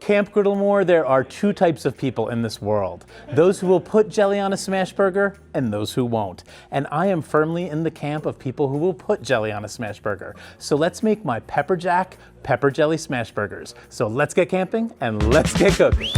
Camp Griddlemore, there are two types of people in this world. Those who will put jelly on a Smashburger and those who won't. And I am firmly in the camp of people who will put jelly on a Smashburger. So let's make my pepper jack pepper jelly Smashburgers. So let's get camping and let's get cooking.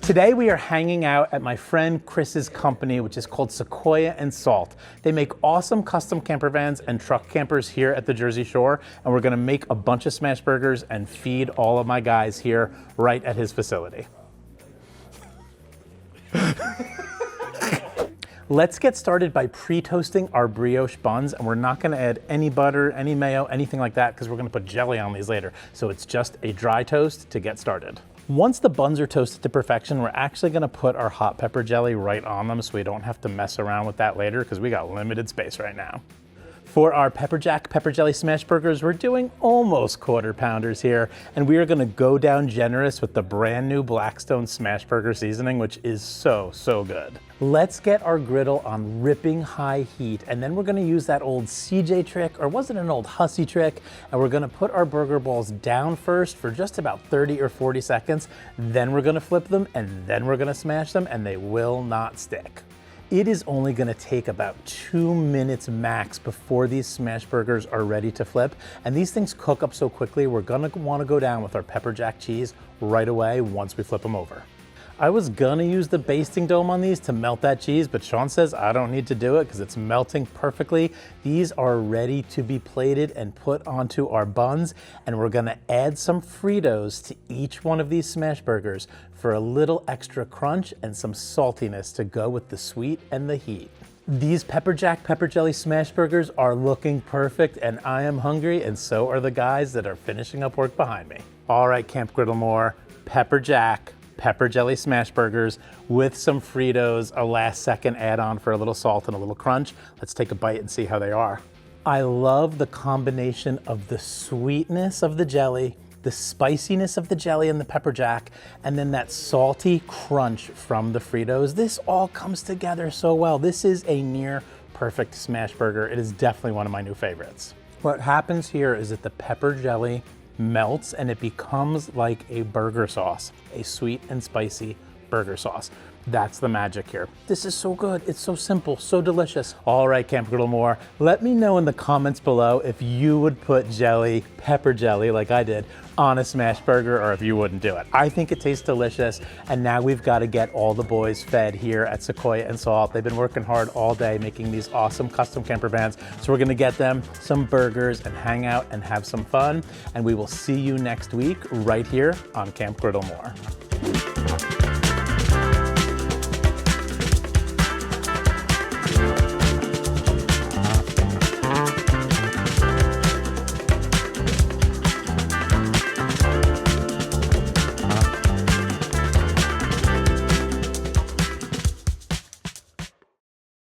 Today we are hanging out at my friend Chris's company, which is called Sequoia and Salt. They make awesome custom camper vans and truck campers here at the Jersey Shore, and we're gonna make a bunch of Smashburgers and feed all of my guys here right at his facility. Let's get started by pre-toasting our brioche buns, and we're not gonna add any butter, any mayo, anything like that, because we're gonna put jelly on these later. So it's just a dry toast to get started. Once the buns are toasted to perfection, we're actually gonna put our hot pepper jelly right on them so we don't have to mess around with that later because we got limited space right now. For our pepper jack pepper jelly Smashburgers, we're doing almost quarter pounders here, and we are gonna go down generous with the brand new Blackstone Smashburger seasoning, which is so good. Let's get our griddle on ripping high heat, and then we're gonna use that old CJ trick, or was it an old hussy trick? And we're gonna put our burger balls down first for just about 30 or 40 seconds, then we're gonna flip them, and then we're gonna smash them, and they will not stick. It is only gonna take about 2 minutes max before these Smashburgers are ready to flip, and these things cook up so quickly, we're gonna wanna go down with our pepper jack cheese right away once we flip them over. I was gonna use the basting dome on these to melt that cheese, but Sean says I don't need to do it because it's melting perfectly. These are ready to be plated and put onto our buns, and we're gonna add some Fritos to each one of these Smashburgers for a little extra crunch and some saltiness to go with the sweet and the heat. These pepper jack pepper jelly Smashburgers are looking perfect, and I am hungry, and so are the guys that are finishing up work behind me. All right, Camp Griddlemore, pepper jack pepper jelly Smashburgers with some Fritos, a last second add-on for a little salt and a little crunch. Let's take a bite and see how they are. I love the combination of the sweetness of the jelly, the spiciness of the jelly and the pepper jack, and then that salty crunch from the Fritos. This all comes together so well. This is a near perfect Smashburger. It is definitely one of my new favorites. What happens here is that the pepper jelly melts and it becomes like a burger sauce, a sweet and spicy burger sauce. That's the magic here. This is so good. It's so simple, so delicious. All right, Camp Griddlemore, let me know in the comments below if you would put jelly, pepper jelly, like I did, on a Smashburger, or if you wouldn't do it. I think it tastes delicious, and now we've got to get all the boys fed here at Sequoia and Salt. They've been working hard all day making these awesome custom camper vans, so we're gonna get them some burgers and hang out and have some fun, and we will see you next week right here on Camp Griddlemore.